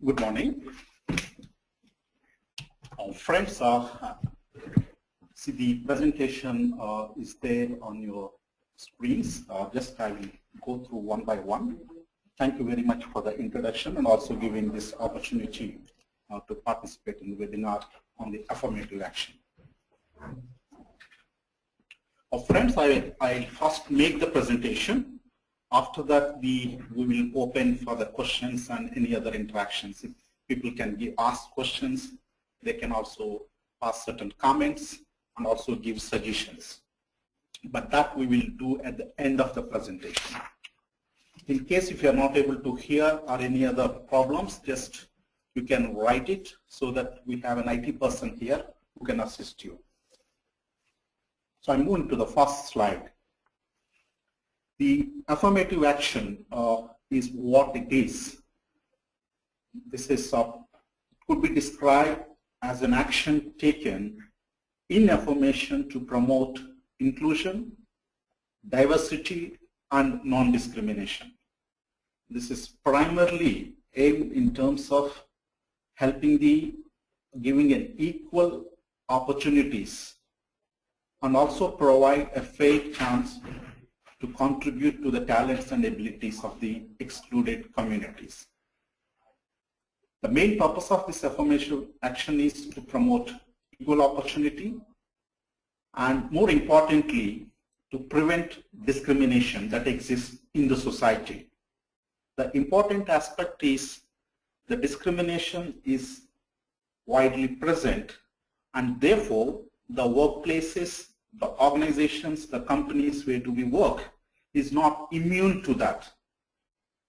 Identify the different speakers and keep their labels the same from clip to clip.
Speaker 1: Good morning. Friends, see the presentation is there on your screens. Just I will go through one by one. Thank you very much for the introduction and also giving this opportunity to participate in the webinar on the affirmative action. Friends, I first make the presentation. After that, we will open for the questions and any other interactions. If people can ask questions, they can also pass certain comments and also give suggestions. But that we will do at the end of the presentation. In case if you are not able to hear or any other problems, just you can write it so that we have an IT person here who can assist you. So I'm moving to the first slide. The affirmative action is what it is. This is could be described as an action taken in affirmation to promote inclusion, diversity, and non-discrimination. This is primarily aimed in terms of helping giving an equal opportunities and also provide a fair chance to contribute to the talents and abilities of the excluded communities. The main purpose of this affirmative action is to promote equal opportunity and, more importantly, to prevent discrimination that exists in the society. The important aspect is the discrimination is widely present, and therefore the workplaces, the organizations, the companies where do we work is not immune to that.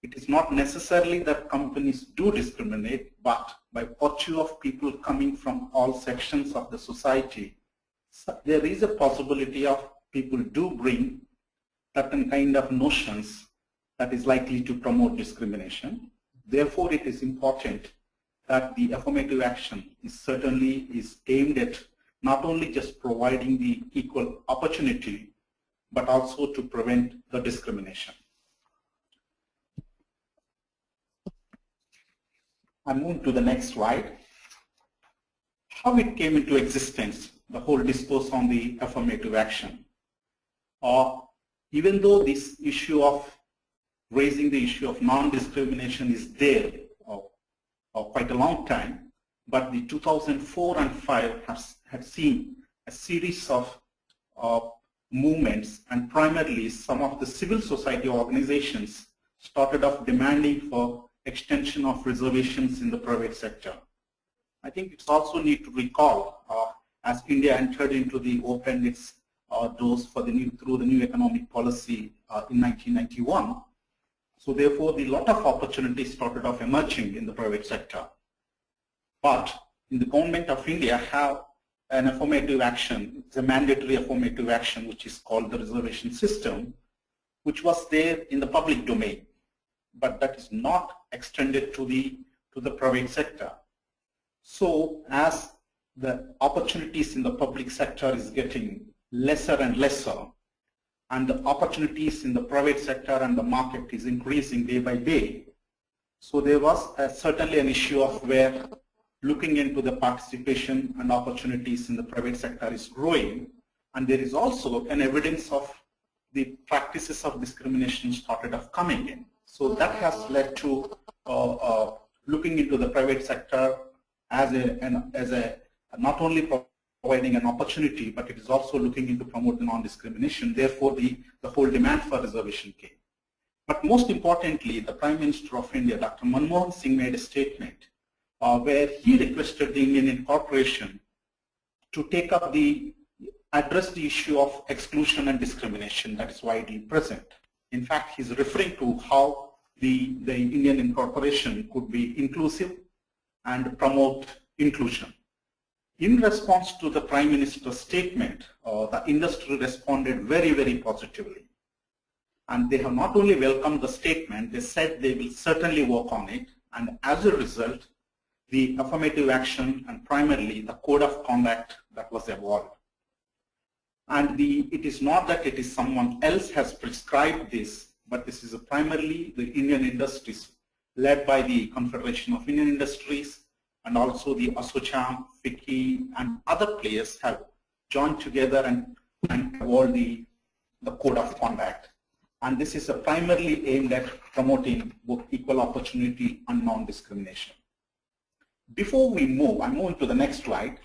Speaker 1: It is not necessarily that companies do discriminate, but by virtue of people coming from all sections of the society, there is a possibility of people do bring certain kind of notions that is likely to promote discrimination. Therefore, it is important that the affirmative action is aimed at not only just providing the equal opportunity, but also to prevent the discrimination. I move to the next slide. How it came into existence, the whole discourse on the affirmative action. Even though this issue of raising the issue of non-discrimination is there quite a long time, but the 2004 and 5 have seen a series of movements, and primarily some of the civil society organizations started off demanding for extension of reservations in the private sector. I think it's also need to recall as India entered into the open its doors for through the new economic policy in 1991. So therefore, the lot of opportunities started off emerging in the private sector. But in the government of India have an affirmative action, it's a mandatory affirmative action which is called the reservation system, which was there in the public domain, but that is not extended to the private sector. So as the opportunities in the public sector is getting lesser and lesser, and the opportunities in the private sector and the market is increasing day by day, so there was certainly an issue of where looking into the participation and opportunities in the private sector is growing, and there is also an evidence of the practices of discrimination started off coming in. So that has led to looking into the private sector as not only providing an opportunity, but it is also looking into promoting non-discrimination. Therefore, the whole demand for reservation came. But most importantly, the Prime Minister of India, Dr. Manmohan Singh, made a statement where he requested the Indian incorporation to take up address the issue of exclusion and discrimination that is widely present. In fact, he's referring to how the Indian incorporation could be inclusive and promote inclusion. In response to the Prime Minister's statement, the industry responded very, very positively. And they have not only welcomed the statement, they said they will certainly work on it. And as a result, the affirmative action and primarily the code of conduct that was evolved. And it is not that it is someone else has prescribed this, but this is primarily the Indian industries led by the Confederation of Indian Industries, and also the ASSOCHAM, FICCI, and other players have joined together and evolved the code of conduct. And this is primarily aimed at promoting both equal opportunity and non-discrimination. Before we move, I'm moving to the next slide.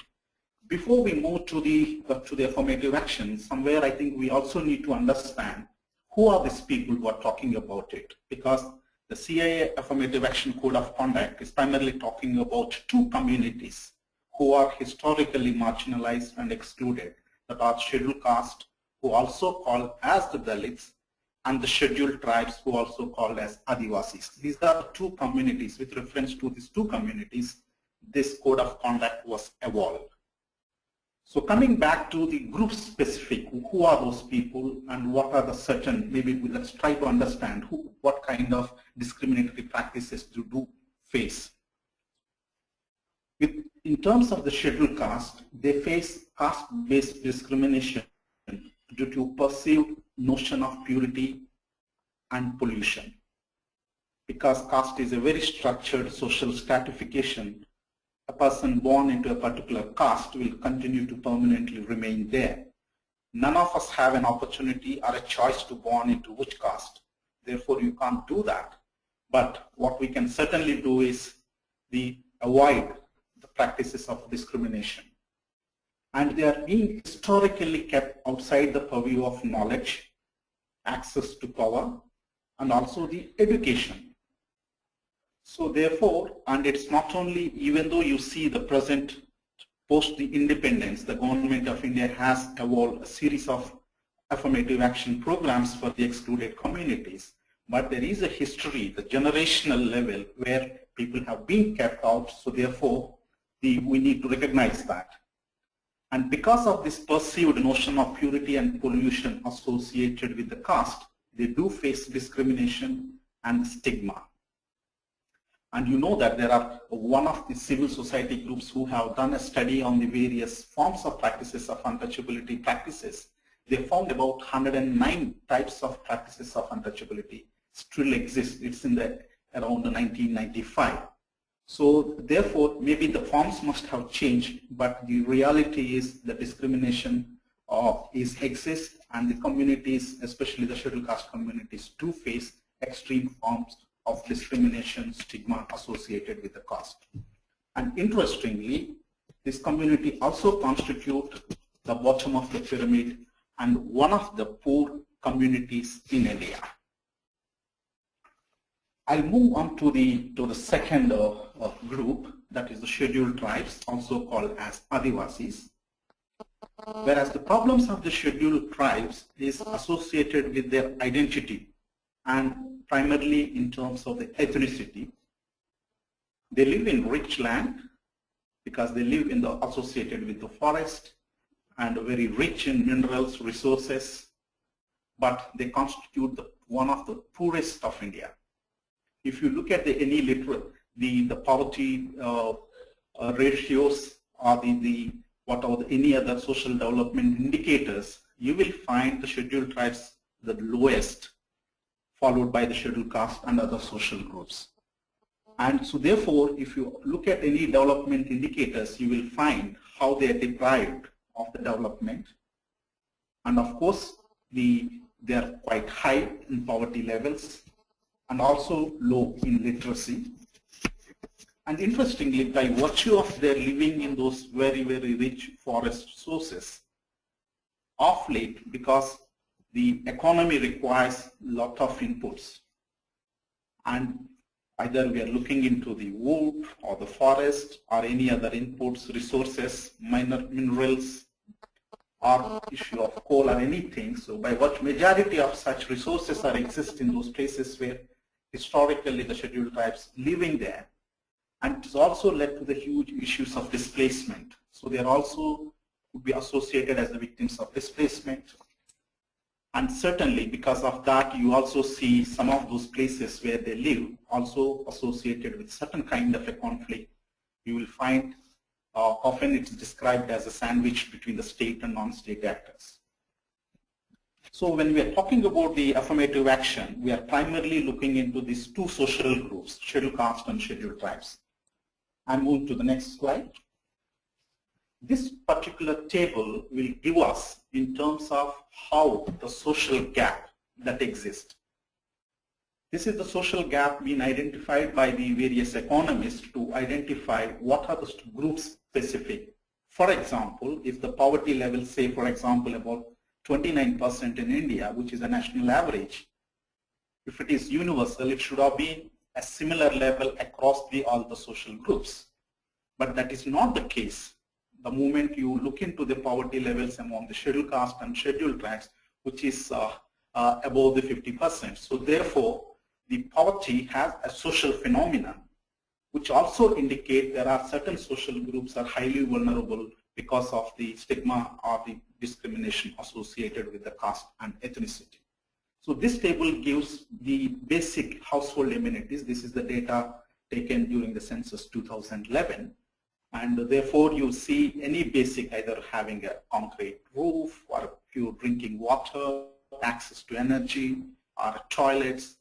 Speaker 1: Before we move to the affirmative action, somewhere I think we also need to understand who are these people who are talking about it, because the CII Affirmative Action Code of Conduct is primarily talking about two communities who are historically marginalized and excluded, that are Scheduled Caste, who also called as the Dalits, and the Scheduled Tribes, who also called as Adivasis. These are two communities. With reference to these two communities, this code of conduct was evolved. So coming back to the group specific, who are those people and what are the certain, maybe let's try to understand what kind of discriminatory practices you do face. In terms of the Scheduled Caste, they face caste-based discrimination due to perceived notion of purity and pollution. Because caste is a very structured social stratification, a person born into a particular caste will continue to permanently remain there. None of us have an opportunity or a choice to born into which caste. Therefore, you can't do that. But what we can certainly do is avoid the practices of discrimination. And they are being historically kept outside the purview of knowledge, access to power, and also the education. So therefore, and it's not only, even though you see the present post the independence, the government of India has evolved a series of affirmative action programs for the excluded communities, but there is a history, the generational level, where people have been kept out, so therefore we need to recognize that. And because of this perceived notion of purity and pollution associated with the caste, they do face discrimination and stigma. And you know that there are one of the civil society groups who have done a study on the various forms of practices of untouchability practices. They found about 109 types of practices of untouchability still exist. It's in around 1995. So therefore, maybe the forms must have changed, but the reality is the discrimination exists, and the communities, especially the Scheduled Caste communities, do face extreme forms of discrimination, stigma associated with the caste. And interestingly, this community also constitute the bottom of the pyramid and one of the poor communities in India. I'll move on to the second group, that is the Scheduled Tribes, also called as Adivasis. Whereas the problems of the Scheduled Tribes is associated with their identity and primarily in terms of the ethnicity. They live in rich land because they live associated with the forest and very rich in minerals, resources, but they constitute one of the poorest of India. If you look at the poverty ratios or any other social development indicators, you will find the Scheduled Tribes the lowest, followed by the Scheduled Caste and other social groups. And so therefore, if you look at any development indicators, you will find how they are deprived of the development. And of course, they are quite high in poverty levels and also low in literacy. And interestingly, by virtue of their living in those very, very rich forest resources, of late, because the economy requires a lot of inputs, and either we are looking into the wood or the forest or any other inputs, resources, minerals, or issue of coal or anything. So by what majority of such resources exist in those places where historically the Scheduled Tribes living there, and it has also led to the huge issues of displacement. So they are also would be associated as the victims of displacement. And certainly because of that, you also see some of those places where they live also associated with certain kind of a conflict. You will find often it's described as a sandwich between the state and non-state actors. So when we are talking about the affirmative action, we are primarily looking into these two social groups, scheduled caste and scheduled tribes. I'm moving to the next slide. This particular table will give us in terms of how the social gap that exists. This is the social gap being identified by the various economists to identify what are the groups specific. For example, if the poverty level, say for example about 29% in India, which is a national average, if it is universal, it should have been a similar level across all the social groups. But that is not the case. The moment you look into the poverty levels among the scheduled caste and scheduled tribes, which is above the 50%. So therefore, the poverty has a social phenomenon, which also indicate there are certain social groups are highly vulnerable because of the stigma or the discrimination associated with the caste and ethnicity. So this table gives the basic household amenities. This is the data taken during the census 2011. And therefore you see any basic, either having a concrete roof or pure drinking water, access to energy, or toilets,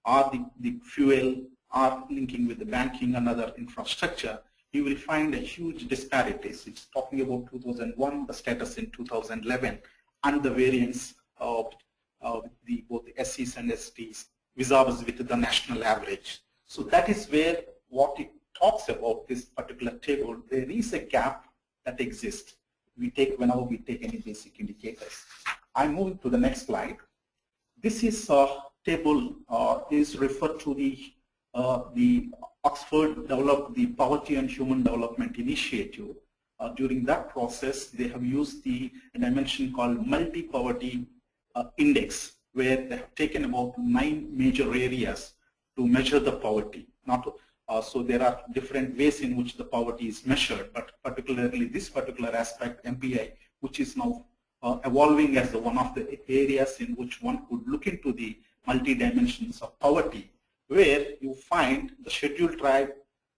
Speaker 1: or the fuel, or linking with the banking and other infrastructure, you will find a huge disparities. It's talking about 2001, the status in 2011, and the variance of both the SCs and STs vis-a-vis with the national average. So that is where what it talks about this particular table. There is a gap that exists. Whenever we take any basic indicators. I'm moving to the next slide. This is table is referred to the Oxford developed the Poverty and Human Development Initiative. During that process, they have used the dimension called multi-poverty index, where they have taken about 9 major areas to measure the poverty. So there are different ways in which the poverty is measured, but particularly this particular aspect, MPI, which is now evolving as one of the areas in which one could look into the multi-dimensions of poverty, where you find the scheduled tribe,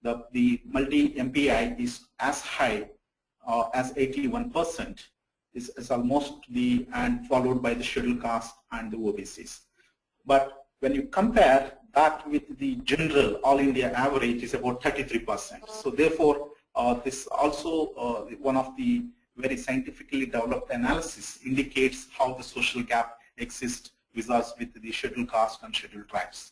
Speaker 1: the multi-MPI is as high as 81%, is almost and followed by the scheduled caste and the OBCs. But when you compare that with the general all India average is about 33%. So therefore, this also one of the very scientifically developed analysis indicates how the social gap exists with us with the scheduled caste and scheduled tribes.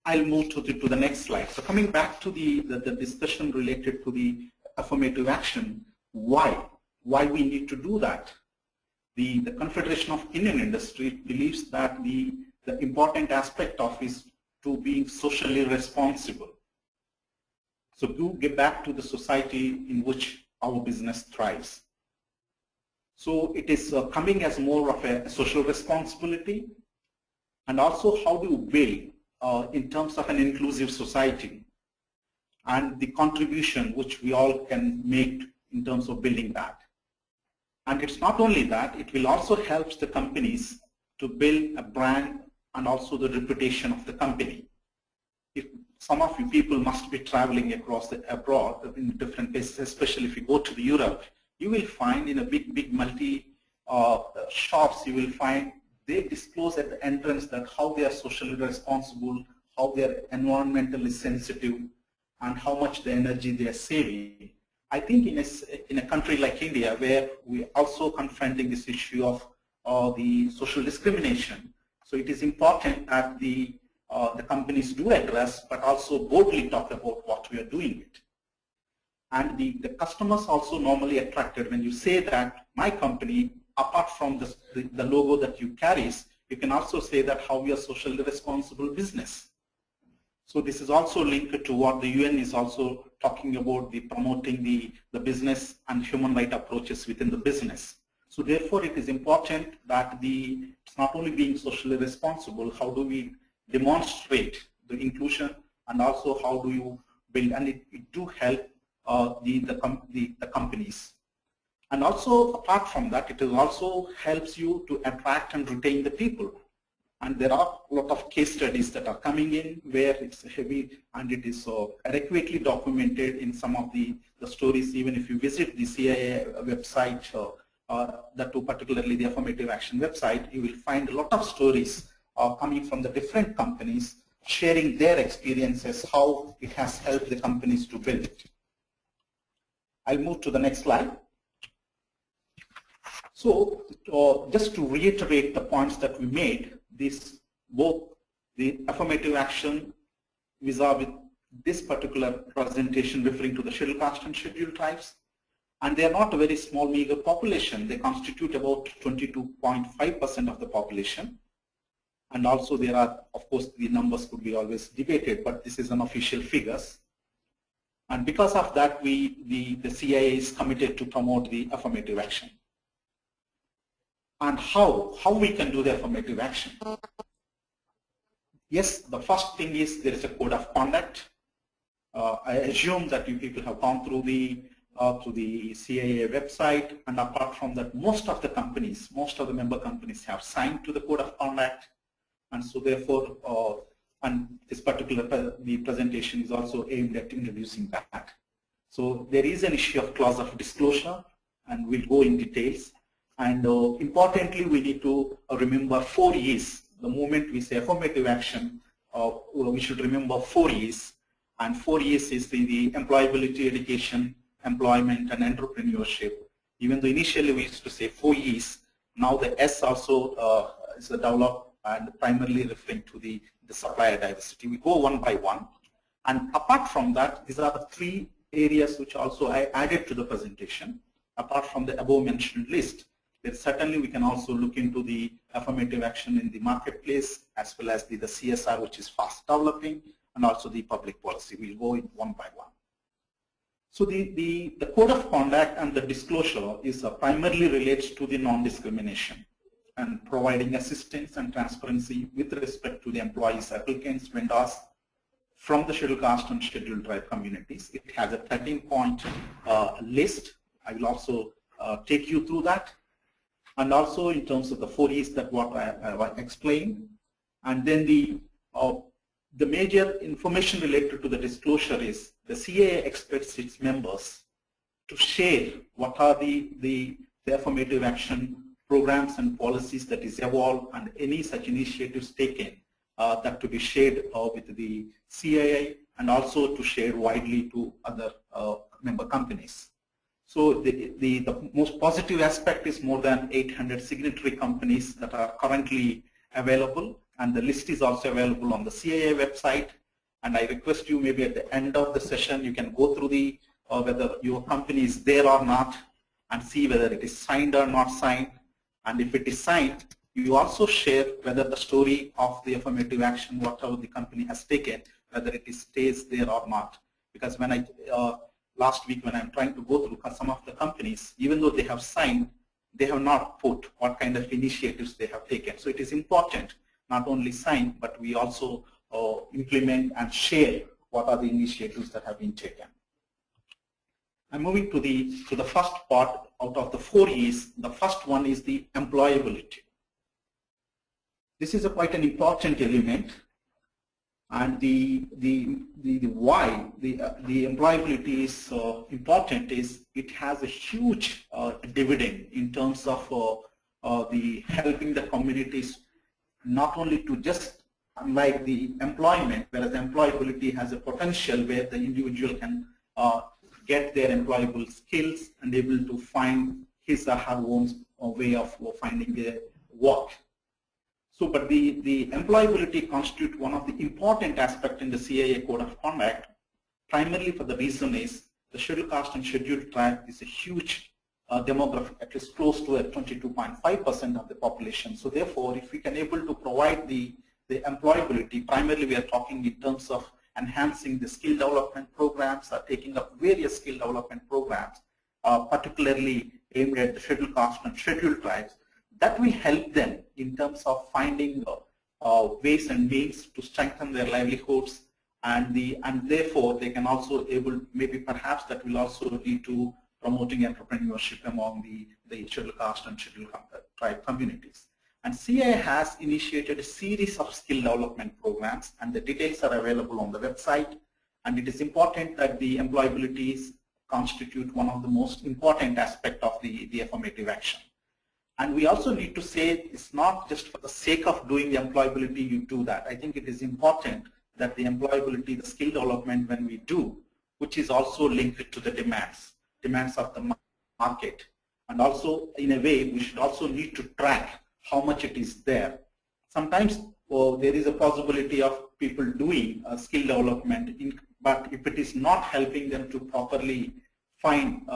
Speaker 1: I'll move to the next slide. So coming back to the discussion related to the affirmative action, why we need to do that? The Confederation of Indian Industry believes that the important aspect of is to being socially responsible. So to get back to the society in which our business thrives. So it is coming as more of a social responsibility, and also how do you build in terms of an inclusive society and the contribution which we all can make in terms of building that. And it's not only that, it will also help the companies to build a brand and also the reputation of the company. If some of you people must be traveling across abroad in different places, especially if you go to the Europe, you will find in a big multi shops, you will find they disclose at the entrance that how they are socially responsible, how they are environmentally sensitive, and how much the energy they are saving. I think in a country like India, where we are also confronting this issue of the social discrimination, so it is important that the companies do address, but also boldly talk about what we are doing it. And the customers also normally attracted when you say that my company, apart from the logo that you carries, you can also say that how we are socially responsible business. So this is also linked to what the UN is also talking about, the promoting the business and human right approaches within the business. So therefore it is important that it's not only being socially responsible, how do we demonstrate the inclusion, and also how do you build, and it do help the companies. And also apart from that, it also helps you to attract and retain the people. And there are a lot of case studies that are coming in where it's heavy and it is adequately documented in some of the stories. Even if you visit the CIA website, that too particularly the Affirmative Action website, you will find a lot of stories coming from the different companies sharing their experiences, how it has helped the companies to build it. I'll move to the next slide. So just to reiterate the points that we made, both the Affirmative Action vis-a-vis this particular presentation referring to the Scheduled Caste and Scheduled Tribes, and they are not a very small meager population. They constitute about 22.5% of the population. And also there are, of course, the numbers could be always debated, but this is unofficial figures. And because of that, the CIA is committed to promote the affirmative action. And how we can do the affirmative action? Yes, the first thing is there is a code of conduct. I assume that you people have gone through the CIA website, and apart from that, most of the member companies have signed to the code of conduct, and so therefore, and this particular the presentation is also aimed at introducing that. So there is an issue of clause of disclosure, and we'll go in details. And importantly, we need to remember 4 E's. The moment we say affirmative action, we should remember 4 E's. And 4 E's is the employability, education, employment, and entrepreneurship. Even though initially we used to say 4 E's, now the S also is developed and primarily referring to the supplier diversity. We go one by one. And apart from that, these are the 3 areas which also I added to the presentation. Apart from the above mentioned list, certainly we can also look into the affirmative action in the marketplace, as well as the CSR, which is fast developing, and also the public policy. We'll go in one by one. So the code of conduct and the disclosure is primarily relates to the non-discrimination and providing assistance and transparency with respect to the employees, applicants, vendors from the Scheduled Caste and Scheduled Tribe communities. It has a 13-point list. I will also take you through that. And also in terms of the 4 E's that what I explained. And then the major information related to the disclosure is the CIA expects its members to share what are the affirmative action programs and policies that is evolved, and any such initiatives taken that to be shared with the CIA, and also to share widely to other member companies. So the most positive aspect is more than 800 signatory companies that are currently available, and the list is also available on the CIA website. And I request you, maybe at the end of the session, you can go through the whether your company is there or not, and see whether it is signed or not signed. And if it is signed, you also share whether the story of the affirmative action, whatever the company has taken, whether it stays there or not. Because when last week when I'm trying to go through some of the companies, even though they have signed, they have not put what kind of initiatives they have taken. So it is important not only sign, but we also implement and share what are the initiatives that have been taken. I'm moving to the first part out of the 4 E's. The first one is the employability. This is quite an important element. And the why the employability is important is it has a huge dividend in terms of the helping the communities, not only to just unlike the employment, whereas employability has a potential where the individual can get their employable skills and able to find his or her own way of finding their work. So, but the employability constitutes one of the important aspects in the CIA Code of Conduct, primarily for the reason is the Scheduled Caste and Scheduled Tribe is a huge demographic, at least close to 22.5% of the population. So therefore, if we can able to provide the employability, primarily we are talking in terms of enhancing the skill development programs, or taking up various skill development programs, particularly aimed at the Scheduled Caste and Scheduled Tribes, that will help them in terms of finding ways and means to strengthen their livelihoods, and therefore they can also maybe perhaps that will also lead to promoting entrepreneurship among the Scheduled Caste and Scheduled Tribe communities. And CIA has initiated a series of skill development programs, and the details are available on the website. And it is important that the employability constitute one of the most important aspects of the affirmative action. And we also need to say it's not just for the sake of doing the employability you do that. I think it is important that the employability, the skill development when we do, which is also linked to the demands of the market. And also in a way we should also need to track how much it is there. Sometimes there is a possibility of people doing skill development, but if it is not helping them to properly find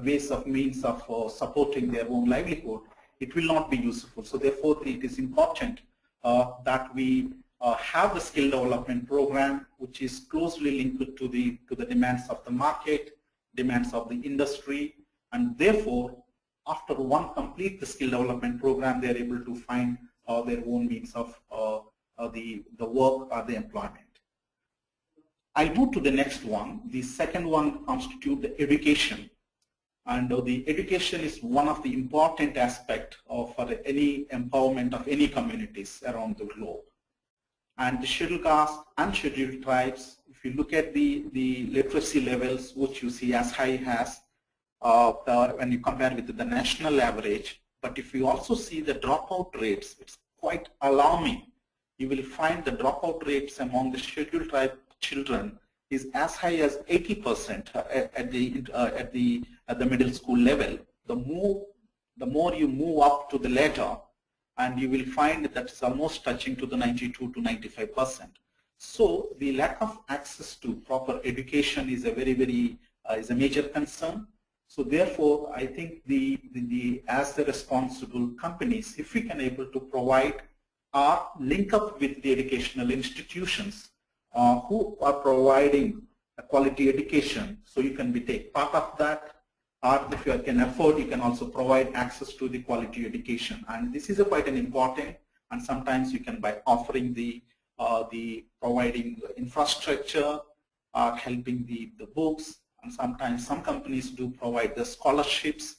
Speaker 1: ways of means of supporting their own livelihood, it will not be useful. So therefore it is important that we have the skill development program which is closely linked to the demands of the market, demands of the industry, and therefore after one complete the skill development program, they are able to find their own means of the work or the employment. I'll move to the next one. The second one constitutes the education. And the education is one of the important aspects of any empowerment of any communities around the globe. And the scheduled caste and scheduled tribes, if you look at the literacy levels, which you see as high as when you compare with the national average, but if you also see the dropout rates, it's quite alarming. You will find the dropout rates among the scheduled tribe children is as high as 80% at the middle school level. The more you move up to the later, and you will find that it's almost touching to the 92 to 95%. So the lack of access to proper education is a is a major concern. So therefore, I think as the responsible companies, if we can able to provide or link up with the educational institutions who are providing a quality education, so you can take part of that, or if you can afford, you can also provide access to the quality education. And this is quite an important, and sometimes you can by offering the providing infrastructure, helping the books, and sometimes some companies do provide the scholarships.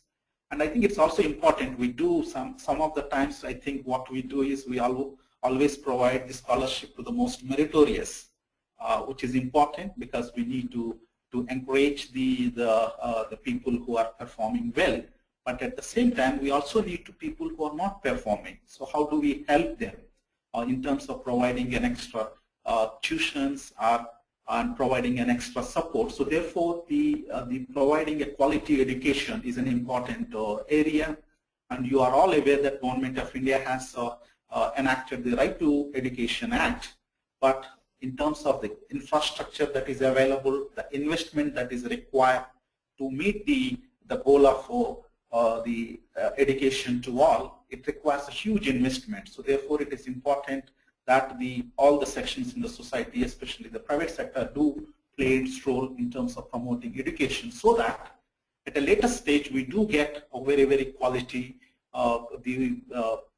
Speaker 1: And I think it's also important we do some of the times. I think what we do is we always provide the scholarship to the most meritorious, which is important because we need to encourage the people who are performing well. But at the same time, we also need to people who are not performing. So how do we help them in terms of providing an extra tuitions and providing an extra support? So therefore, the providing a quality education is an important area. And you are all aware that Government of India has enacted the Right to Education Act. But in terms of the infrastructure that is available, the investment that is required to meet the goal of the education to all, it requires a huge investment. So therefore, it is important that all the sections in the society, especially the private sector, do play its role in terms of promoting education, so that at a later stage we do get a very quality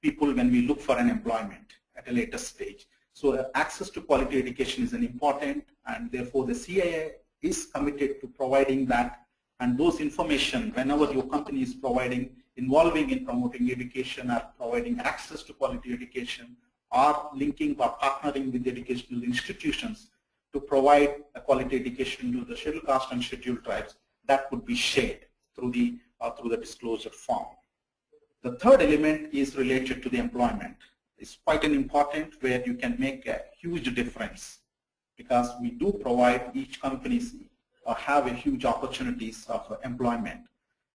Speaker 1: people when we look for an employment at a later stage. So access to quality education is an important, and therefore the CII is committed to providing that. And those information, whenever your company is involving in promoting education or providing access to quality education, or linking or partnering with educational institutions to provide a quality education to the scheduled caste and scheduled tribes, that would be shared through the disclosure form. The third element is related to the employment. It's quite an important, where you can make a huge difference, because we do provide each companies have a huge opportunities of employment.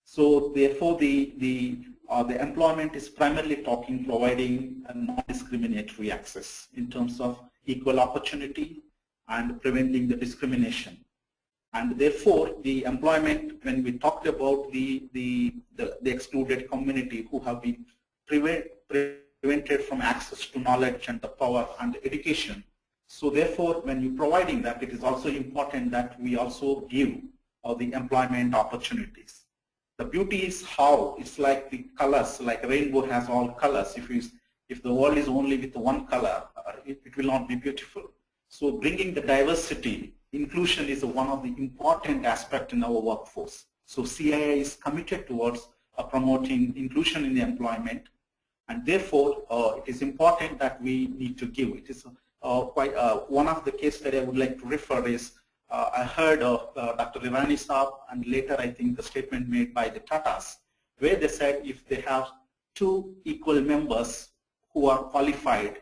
Speaker 1: So therefore, the employment is primarily providing a non-discriminatory access in terms of equal opportunity and preventing the discrimination. And therefore, the employment, when we talked about the excluded community who have been prevented from access to knowledge and the power and the education. So therefore, when you're providing that, it is also important that we also give the employment opportunities. The beauty is how it's like the colors, like rainbow has all colors. If the world is only with one color, it will not be beautiful. So bringing the diversity, inclusion is one of the important aspects in our workforce. So CII is committed towards promoting inclusion in the employment, and therefore it is important that we need to give. It is one of the case that I would like to refer is I heard Dr. Irani Saab, and later I think the statement made by the Tatas, where they said if they have two equal members who are qualified,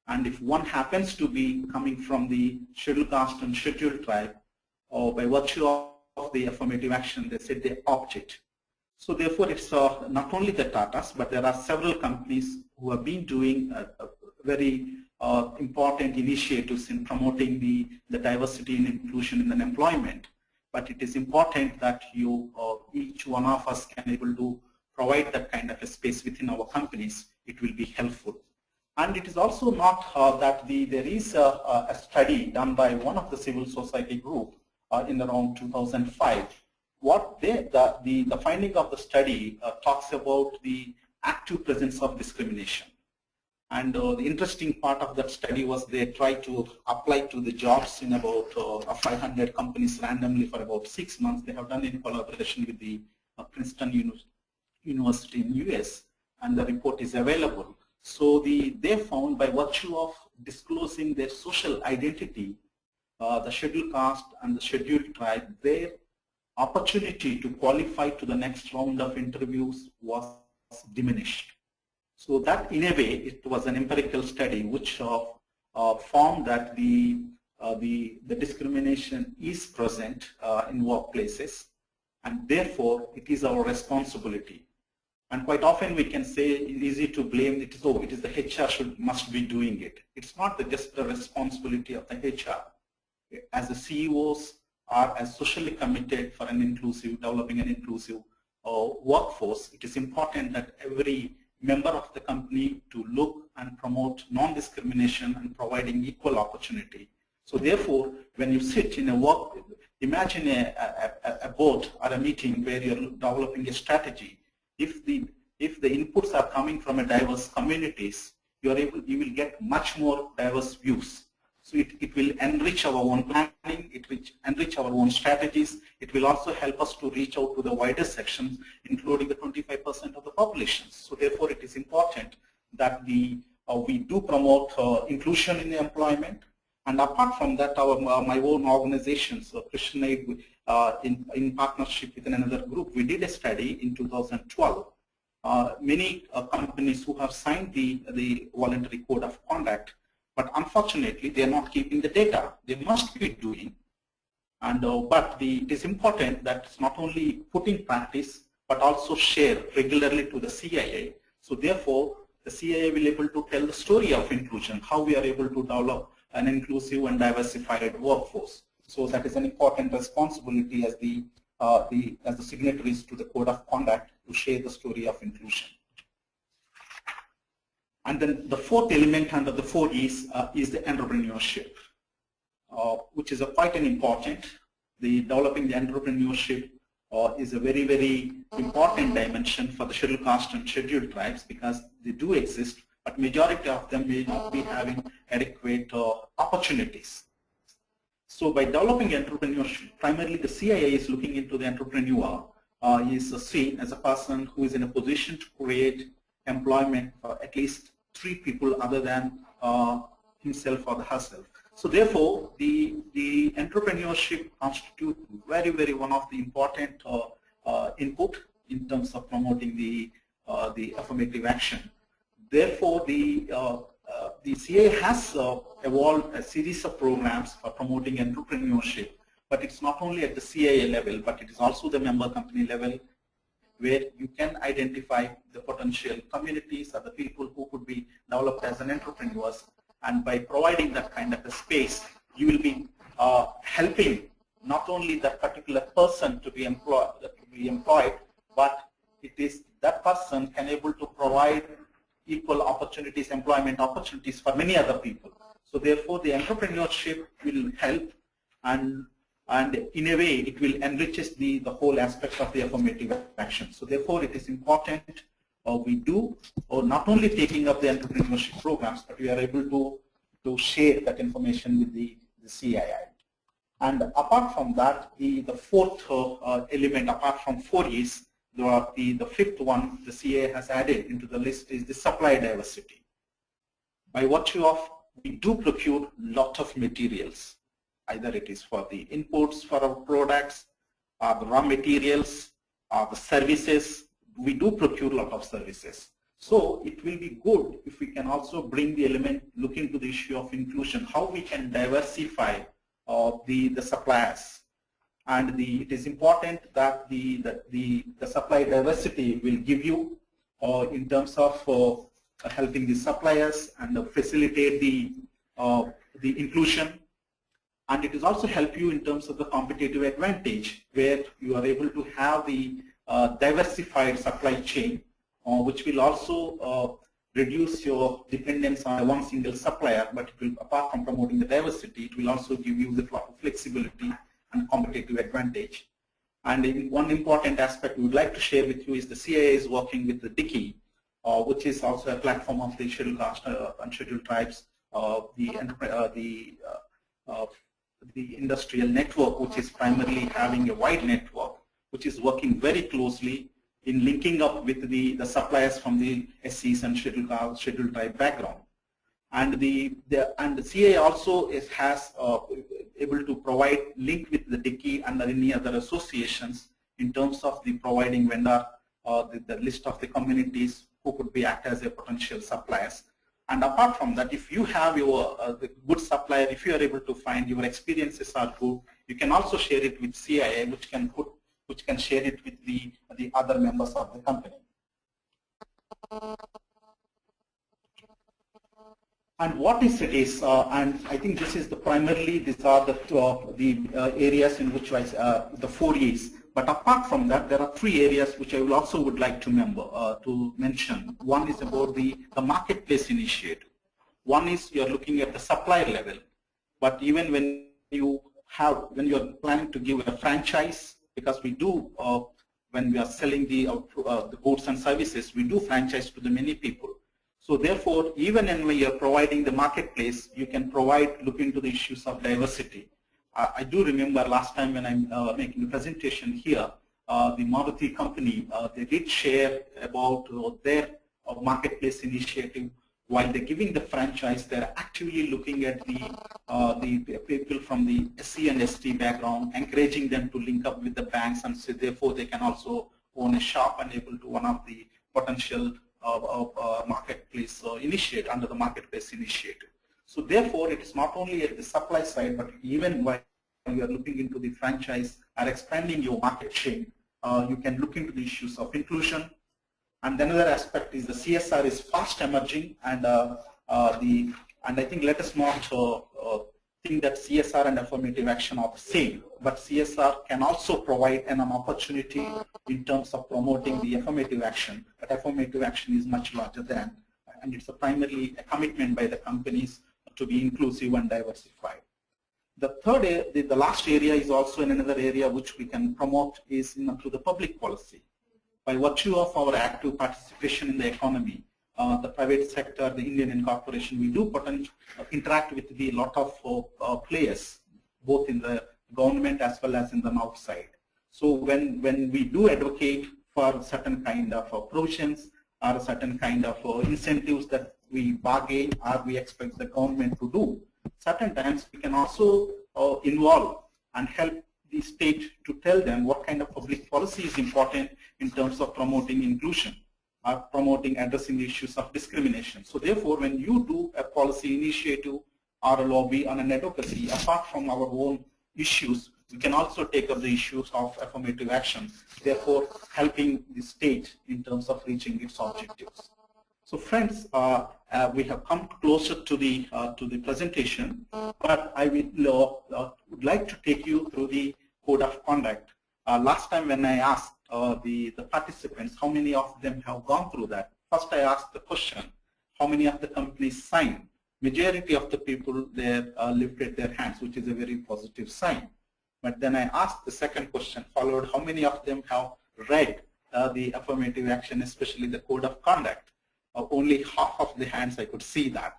Speaker 1: and if one happens to be coming from the scheduled caste and scheduled tribe, or by virtue of the affirmative action, they said they opt it. So therefore, it's not only the Tatas, but there are several companies who have been doing very important initiatives in promoting the diversity and inclusion in the employment. But it is important that each one of us can able to provide that kind of a space within our companies. It will be helpful. And it is also not that there is a study done by one of the civil society group in around 2005. What the finding of the study talks about the active presence of discrimination. And the interesting part of that study was they tried to apply to the jobs in about 500 companies randomly for about 6 months. They have done in collaboration with the Princeton University in US, and the report is available. So they found by virtue of disclosing their social identity, the scheduled caste and the scheduled tribe, their opportunity to qualify to the next round of interviews was diminished. So that in a way, it was an empirical study which found that the discrimination is present in workplaces, and therefore it is our responsibility. And quite often we can say it's easy to blame it is the HR must be doing it. It's not just the responsibility of the HR. As the CEOs are as socially committed for developing an inclusive workforce, it is important that every member of the company to look and promote non-discrimination and providing equal opportunity. So therefore, when you sit in imagine a board or a meeting where you're developing a strategy. If the inputs are coming from a diverse communities, you will get much more diverse views. So it will enrich our own planning, it will enrich our own strategies. It will also help us to reach out to the wider sections, including the 25% of the population. So therefore, it is important that we do promote inclusion in the employment. And apart from that, my own organization, so Christian Aid, in partnership with another group, we did a study in 2012. Many companies who have signed the voluntary code of conduct, but unfortunately, they are not keeping the data. They must be doing. And but it is important that it's not only put in practice, but also share regularly to the CII. So therefore, the CII will be able to tell the story of inclusion, how we are able to develop an inclusive and diversified workforce. So that is an important responsibility as the signatories to the code of conduct to share the story of inclusion. And then the fourth element under the 4 E's is the entrepreneurship, which is quite an important. Developing the entrepreneurship is a very, very important dimension for the scheduled caste and scheduled tribes, because they do exist, but majority of them may not be having adequate opportunities. So by developing entrepreneurship, primarily the CII is looking into the entrepreneur. Is seen as a person who is in a position to create employment for at least 3 people other than himself or herself. So therefore, the entrepreneurship constitutes very, very one of the important input in terms of promoting the affirmative action. Therefore, the CA has evolved a series of programs for promoting entrepreneurship, but it's not only at the CIA level, but it is also the member company level, where you can identify the potential communities or the people who could be developed as an entrepreneurs. And by providing that kind of a space, you will be helping not only that particular person to be employed, but it is that person can able to provide equal opportunities, employment opportunities for many other people. So therefore, the entrepreneurship will help, and in a way, it will enrich the whole aspect of the affirmative action. So therefore, it is important we do, or not only taking up the entrepreneurship programs, but we are able to share that information with the CII. And apart from that, the fourth element, apart from 4 E's, the fifth one the CII has added into the list is the supply diversity. By virtue of, we do procure lot of materials. either it is for the inputs for our products, the raw materials, the services. We do procure a lot of services. So it will be good if we can also bring the element, look into the issue of inclusion, how we can diversify the suppliers. And it is important that the supply diversity will give you in terms of helping the suppliers and facilitate the inclusion. And it is also help you in terms of the competitive advantage, where you are able to have the diversified supply chain, which will also reduce your dependence on one single supplier, but it will, apart from promoting the diversity, it will also give you the flexibility and competitive advantage. And one important aspect we would like to share with you is the CII is working with the DICI, which is also a platform of the Scheduled Caste and Scheduled Tribes, the industrial network, which is primarily having a wide network, which is working very closely in linking up with the suppliers from the SCs and Scheduled Tribe background. And the CII also has able to provide link with the DICI and any other associations in terms of the providing vendor, the list of the communities who could be act as a potential suppliers. And apart from that, if you have your the good supplier, if you are able to find your experiences are good, you can also share it with CII, which can share it with the other members of the company. And what is it is, and I think this is the primarily, these are the areas in which the 4 E's. But apart from that, there are 3 areas which I will also would like to mention. One is about the marketplace initiative. One is you are looking at the supplier level. But even when you are planning to give a franchise, because we do when we are selling the goods and services, we do franchise to the many people. So therefore, even when you are providing the marketplace, you can look into the issues of diversity. I do remember last time when I'm making a presentation here, the Maruti company, they did share about their marketplace initiative. While they're giving the franchise, they're actively looking at the people from the SC and ST background, encouraging them to link up with the banks, and so therefore they can also own a shop and able to one of the potential marketplace initiate under the marketplace initiative. So therefore, it is not only at the supply side, but even while you are looking into the franchise or expanding your market chain, you can look into the issues of inclusion. And another aspect is the CSR is fast emerging, and I think let us not think that CSR and affirmative action are the same, but CSR can also provide an opportunity in terms of promoting the affirmative action. But affirmative action is much larger than, and it's primarily a commitment by the companies to be inclusive and diversified. The third, the last area is also in another area which we can promote is through the public policy. By virtue of our active participation in the economy, the private sector, the Indian incorporation, we do interact with a lot of players, both in the government as well as in the outside. So when we do advocate for certain kind of provisions or certain kind of incentives that we bargain or we expect the government to do, certain times we can also involve and help the state to tell them what kind of public policy is important in terms of promoting inclusion or promoting addressing the issues of discrimination. So therefore, when you do a policy initiative or a lobby on an advocacy, apart from our own issues, we can also take up the issues of affirmative action, therefore helping the state in terms of reaching its objectives. So friends, we have come closer to the presentation, but I would like to take you through the code of conduct. Last time when I asked the participants how many of them have gone through that, first I asked the question, how many of the companies signed? Majority of the people there lifted their hands, which is a very positive sign. But then I asked the second question, followed how many of them have read the affirmative action, especially the code of conduct. Only half of the hands I could see that.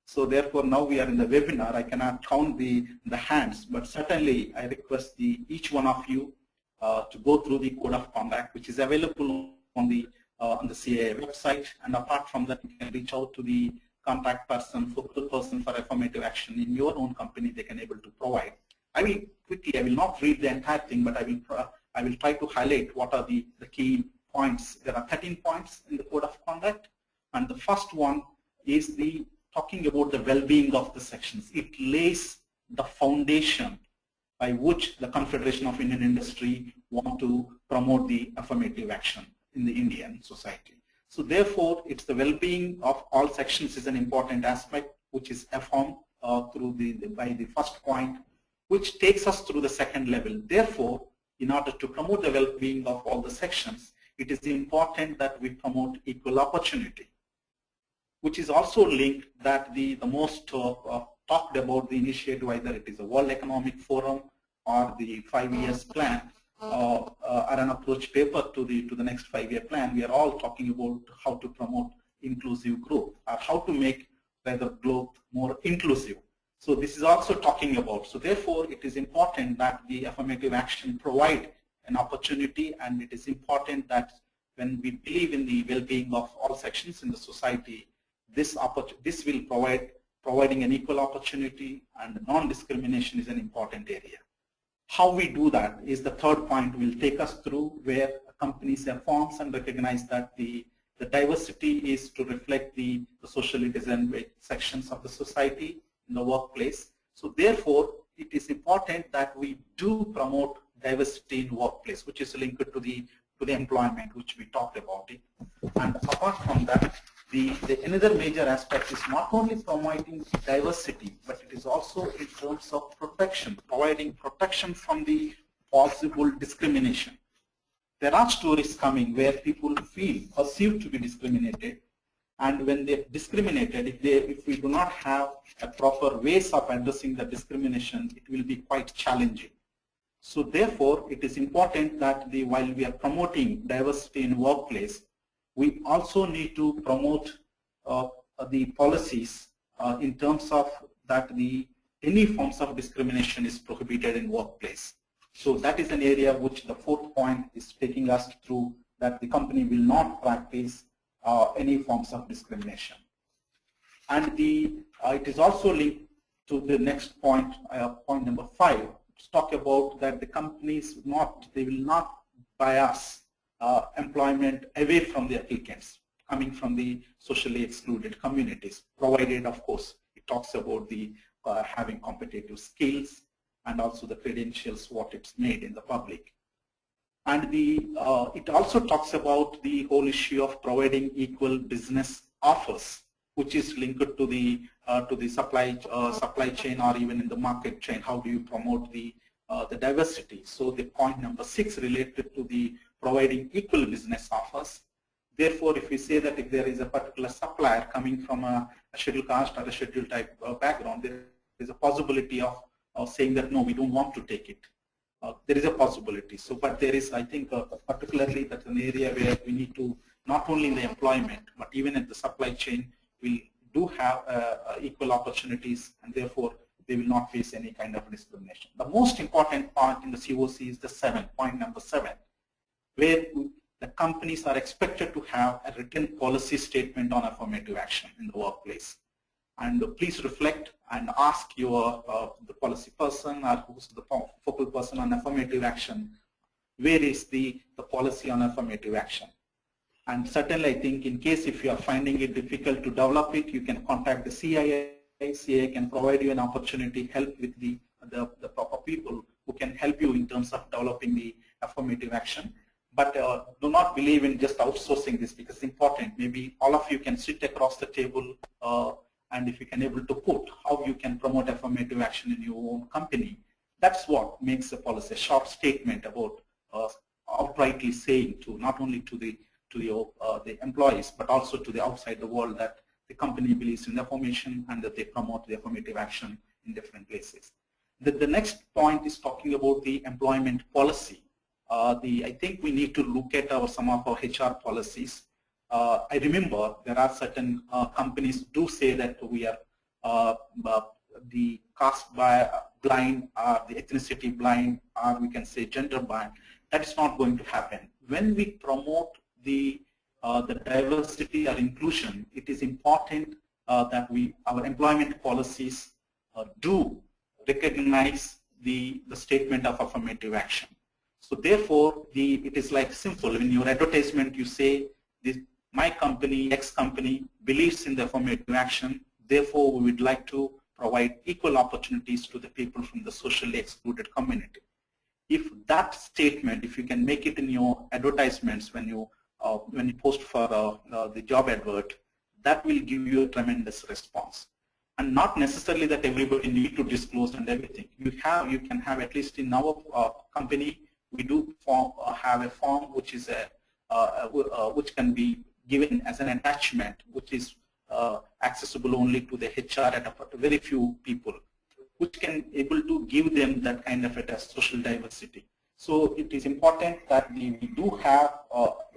Speaker 1: So therefore, now we are in the webinar. I cannot count the hands, but certainly I request each one of you to go through the code of conduct, which is available on the CII website. And apart from that, you can reach out to the contact person, focal person for affirmative action in your own company. They can able to provide. I will not read the entire thing, but I will try to highlight what are the key points. There are 13 points in the code of conduct, and the first one is talking about the well-being of the sections. It lays the foundation by which the Confederation of Indian Industry want to promote the affirmative action in the Indian society. So therefore, it's the well-being of all sections is an important aspect, which is affirmed by the first point, which takes us through the second level. Therefore, in order to promote the well-being of all the sections, it is important that we promote equal opportunity, which is also linked that the most talked about the initiative, either it is a World Economic Forum or the 5 years plan or an approach paper to the next 5-year plan. We are all talking about how to promote inclusive growth or how to make rather growth more inclusive. So this is also talking about. So therefore, it is important that the affirmative action provide an opportunity, and it is important that when we believe in the well-being of all sections in the society, this will providing an equal opportunity, and non-discrimination is an important area. How we do that is the third point will take us through, where companies affirm and recognize that the diversity is to reflect the socially disadvantaged sections of the society in the workplace. So therefore, it is important that we do promote diversity in workplace, which is linked to the employment, which we talked about it. And apart from that, another major aspect is not only promoting diversity, but it is also in terms of protection, providing protection from the possible discrimination. There are stories coming where people feel perceived to be discriminated, and when they're discriminated, if we do not have a proper ways of addressing the discrimination, it will be quite challenging. So therefore, it is important that while we are promoting diversity in workplace, we also need to promote the policies in terms of that any forms of discrimination is prohibited in workplace. So that is an area which the fourth point is taking us through, that the company will not practice any forms of discrimination. And it is also linked to the next point, point number 5, to talk about that the companies will not bias employment away from the applicants coming from the socially excluded communities, provided, of course, it talks about the having competitive skills and also the credentials, what it's made in the public. And it also talks about the whole issue of providing equal business offers, which is linked to the supply chain, or even in the market chain. How do you promote the diversity? So the point number 6 related to the providing equal business offers. Therefore, if we say that if there is a particular supplier coming from a scheduled caste or a scheduled type background, there is a possibility of saying that no, we don't want to take it. There is a possibility. So, but there is, I think, particularly that's an area where we need to, not only in the employment, but even in the supply chain, we do have equal opportunities, and therefore they will not face any kind of discrimination. The most important part in the CoC is the point number 7, where the companies are expected to have a written policy statement on affirmative action in the workplace. And please reflect and ask the policy person or who's the focal person on affirmative action, where is the policy on affirmative action? And certainly, I think in case if you are finding it difficult to develop it, you can contact the CII. CII can provide you an opportunity, help with the proper people who can help you in terms of developing the affirmative action. But do not believe in just outsourcing this, because it's important. Maybe all of you can sit across the table and if you can able to put how you can promote affirmative action in your own company, that's what makes a policy, a short statement about outrightly saying to not only to the employees, but also to the outside the world that the company believes in affirmation and that they promote the affirmative action in different places. The next point is talking about the employment policy. I think we need to look at some of our HR policies. I remember there are certain companies do say that we are the caste blind, or the ethnicity blind, or we can say gender blind. That is not going to happen. When we promote the diversity or inclusion, it is important that our employment policies do recognize the statement of affirmative action. So therefore, it is like simple. In your advertisement, you say, my company, X company, believes in the affirmative action. Therefore, we would like to provide equal opportunities to the people from the socially excluded community. If that statement, if you can make it in your advertisements when you post for the job advert, that will give you a tremendous response. And not necessarily that everybody need to disclose and everything. You can have, at least in our company, we do have a form which is which can be given as an attachment, which is accessible only to the HR at a very few people, which can able to give them that kind of a social diversity. So it is important that we do have,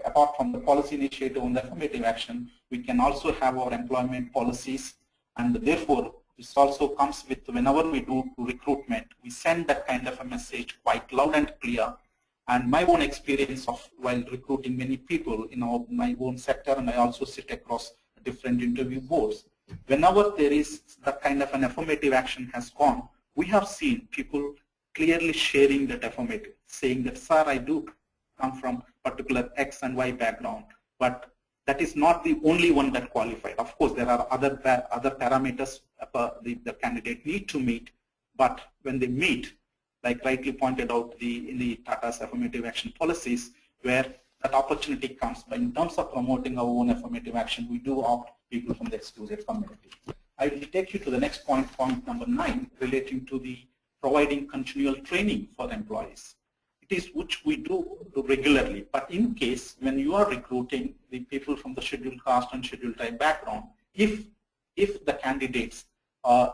Speaker 1: apart from the policy initiative on the affirmative action, we can also have our employment policies, and therefore this also comes with, whenever we do recruitment, we send that kind of a message quite loud and clear. And my own experience of while recruiting many people in my own sector, and I also sit across different interview boards, whenever there is that kind of an affirmative action has gone, we have seen people clearly sharing that affirmative, saying that, sir, I do come from particular X and Y background, but that is not the only one that qualified. Of course, there are other parameters the candidate need to meet, but when they meet, like rightly pointed out in the Tata's affirmative action policies, where that opportunity comes. But in terms of promoting our own affirmative action, we do opt people from the excluded community. I will take you to the next point number 9, relating to the providing continual training for employees. It is which we do regularly, but in case when you are recruiting the people from the scheduled caste and scheduled tribe background, if the candidates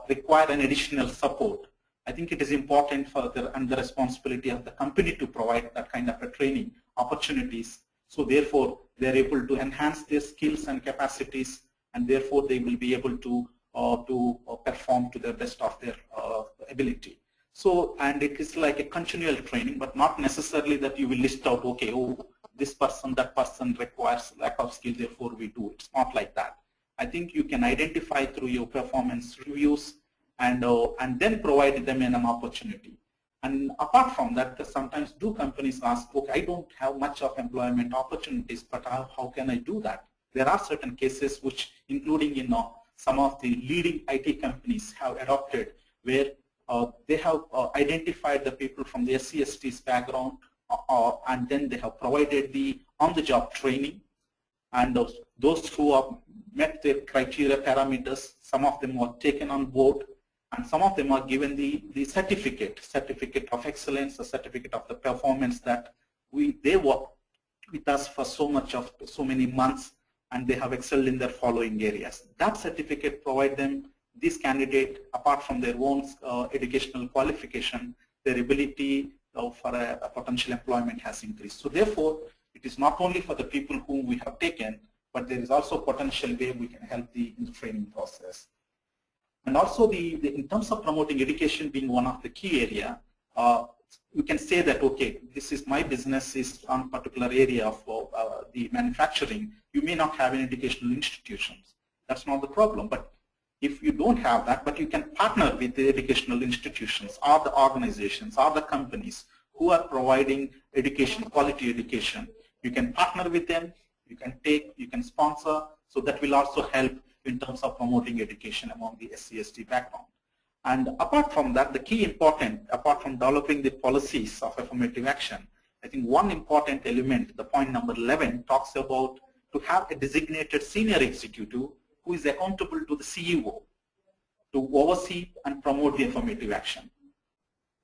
Speaker 1: require an additional support, I think it is important for the responsibility of the company to provide that kind of a training opportunities. So therefore, they are able to enhance their skills and capacities, and therefore they will be able to perform to the best of their ability. So, and it is like a continual training, but not necessarily that you will list out, okay, oh, this person, that person requires lack of skill, therefore we do. It's not like that. I think you can identify through your performance reviews and then provide them an opportunity. And apart from that, sometimes companies ask, okay, I don't have much of employment opportunities, but how can I do that? There are certain cases which, including some of the leading IT companies have adopted, where they have identified the people from the SC/ST's background, and then they have provided the on-the-job training. And those who have met their criteria parameters, some of them were taken on board, and some of them are given the certificate of excellence, a certificate of the performance that they worked with us for so many months, and they have excelled in their following areas. That certificate provide them, this candidate, apart from their own educational qualification, their ability for a potential employment has increased. So therefore, it is not only for the people whom we have taken, but there is also potential way we can help in the training process. And also in terms of promoting education being one of the key area, you can say that, okay, this is my business is on a particular area of the manufacturing. You may not have any educational institutions. That's not the problem. But if you don't have that, but you can partner with the educational institutions or the organizations or the companies who are providing education, quality education, you can partner with them, you can sponsor, so that will also help in terms of promoting education among the SC/ST background. And apart from that, the key important, apart from developing the policies of affirmative action, I think one important element, the point number 11, talks about to have a designated senior executive who is accountable to the CEO to oversee and promote the affirmative action.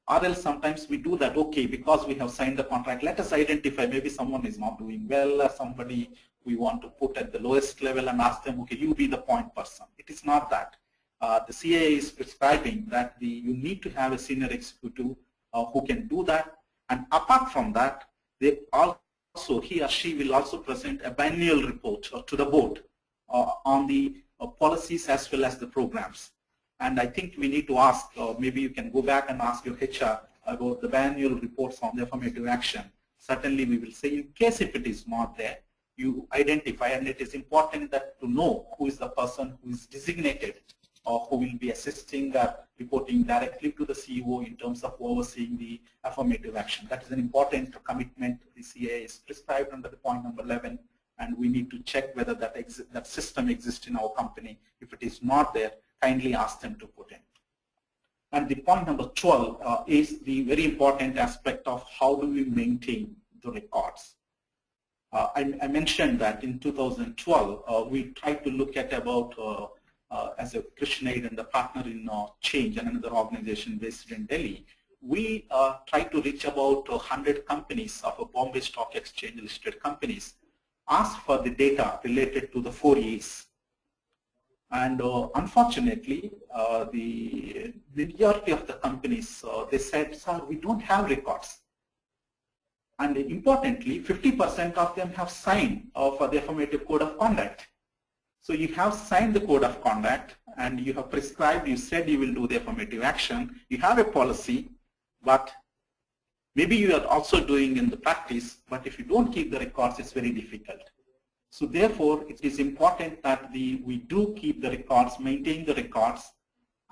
Speaker 1: Or else sometimes we do that, okay, because we have signed the contract, let us identify maybe someone is not doing well, or somebody we want to put at the lowest level and ask them, okay, you be the point person. It is not that. The CII is prescribing that you need to have a senior executive who can do that. And apart from that, they also, he or she will also present a biennial report to the board on the policies as well as the programs. And I think we need to ask, maybe you can go back and ask your HR about the biannual reports on the affirmative action. Certainly we will say, in case if it is not there, you identify, and it is important that to know who is the person who is designated who will be assisting reporting directly to the CEO in terms of overseeing the affirmative action. That is an important commitment the CII is prescribed under the point number 11, and we need to check whether that system exists in our company. If it is not there, kindly ask them to put in. And the point number 12 is the very important aspect of how do we maintain the records. I mentioned that in 2012, we tried to look at about, as a Christian Aid and the partner in Change and another organization based in Delhi, we tried to reach about 100 companies of a Bombay Stock Exchange listed companies, ask for the data related to the 4 E's. And unfortunately, the majority of the companies, they said, sir, we don't have records. And importantly, 50% of them have signed for the affirmative code of conduct. So you have signed the code of conduct and you have prescribed, you said you will do the affirmative action, you have a policy, but maybe you are also doing in the practice, but if you don't keep the records, it's very difficult. So therefore, it is important that we do keep the records, maintain the records,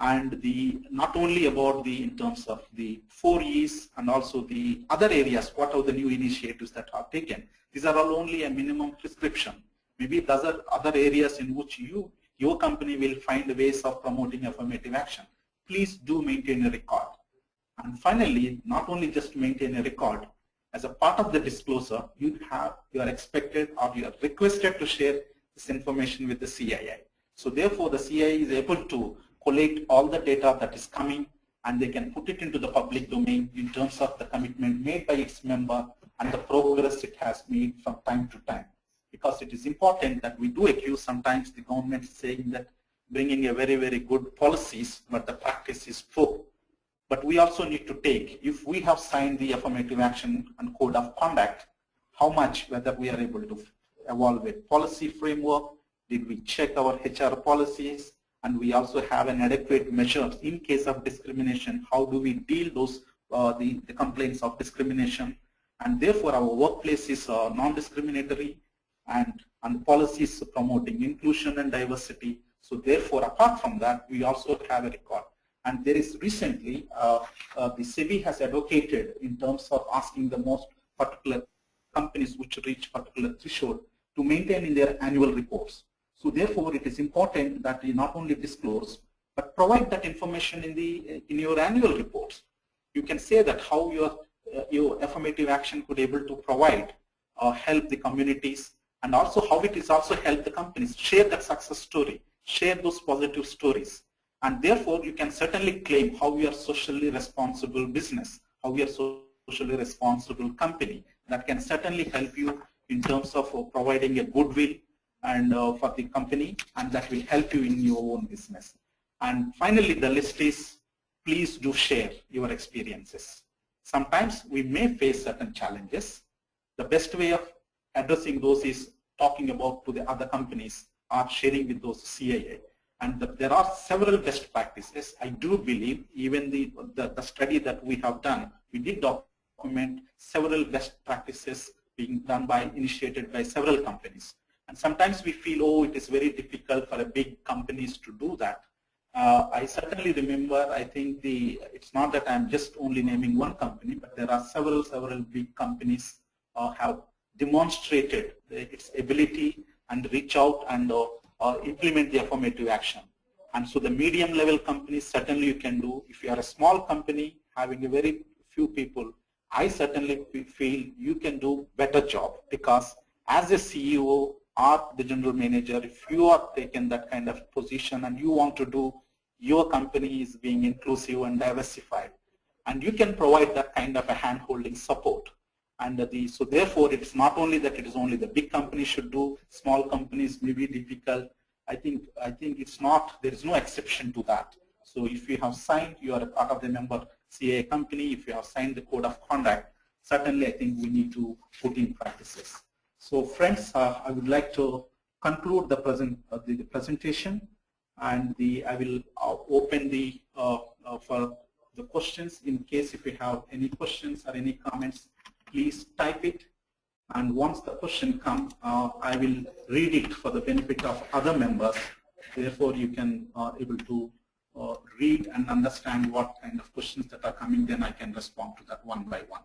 Speaker 1: and not only about in terms of the 4 E's and also the other areas, what are the new initiatives that are taken. These are all only a minimum prescription. Maybe those are other areas in which your company will find ways of promoting affirmative action. Please do maintain a record. And finally, not only just maintain a record, as a part of the disclosure, you are expected or you are requested to share this information with the CII. So therefore, the CII is able to collect all the data that is coming, and they can put it into the public domain in terms of the commitment made by its member and the progress it has made from time to time. Because it is important that we do accuse sometimes the government saying that bringing a very, very good policies, but the practice is poor. But we also need to take, if we have signed the affirmative action and code of conduct, how much, whether we are able to evaluate policy framework, did we check our HR policies, and we also have an adequate measures in case of discrimination, how do we deal those the complaints of discrimination, and therefore our workplace is non-discriminatory and policies promoting inclusion and diversity. So therefore, apart from that, we also have a record. And there is recently, the SEBI has advocated in terms of asking the most particular companies which reach particular threshold to maintain in their annual reports. So therefore, it is important that you not only disclose, but provide that information in your annual reports. You can say that how your affirmative action could able to provide help the communities, and also how it is also help the companies. Share that success story, share those positive stories. And therefore, you can certainly claim how we are socially responsible business, how we are socially responsible company. That can certainly help you in terms of providing a goodwill and for the company, and that will help you in your own business. And finally, the list is, please do share your experiences. Sometimes we may face certain challenges. The best way of addressing those is talking about to the other companies or sharing with those CII. And there are several best practices. I do believe even the study that we have done, we did document several best practices being done initiated by several companies. And sometimes we feel, oh, it is very difficult for a big companies to do that. I certainly remember, I think it's not that I'm just only naming one company, but there are several big companies have demonstrated its ability and reach out and implement the affirmative action. And so the medium level companies, certainly you can do. If you are a small company having a very few people, I certainly feel you can do better job, because as a CEO or the general manager, if you are taken that kind of position and you want to do, your company is being inclusive and diversified, and you can provide that kind of a hand-holding support. And so therefore, it's not only that it is only the big companies should do, small companies may be difficult. I think it's not, there is no exception to that. So if you have signed, you are a part of the member CA company, if you have signed the code of conduct, certainly I think we need to put in practices. So friends, I would like to conclude the presentation, and I will open for the questions. In case if you have any questions or any comments, please type it, and once the question comes, I will read it for the benefit of other members Therefore, you can able to read and understand what kind of questions that are coming. Then I can respond to that one by one.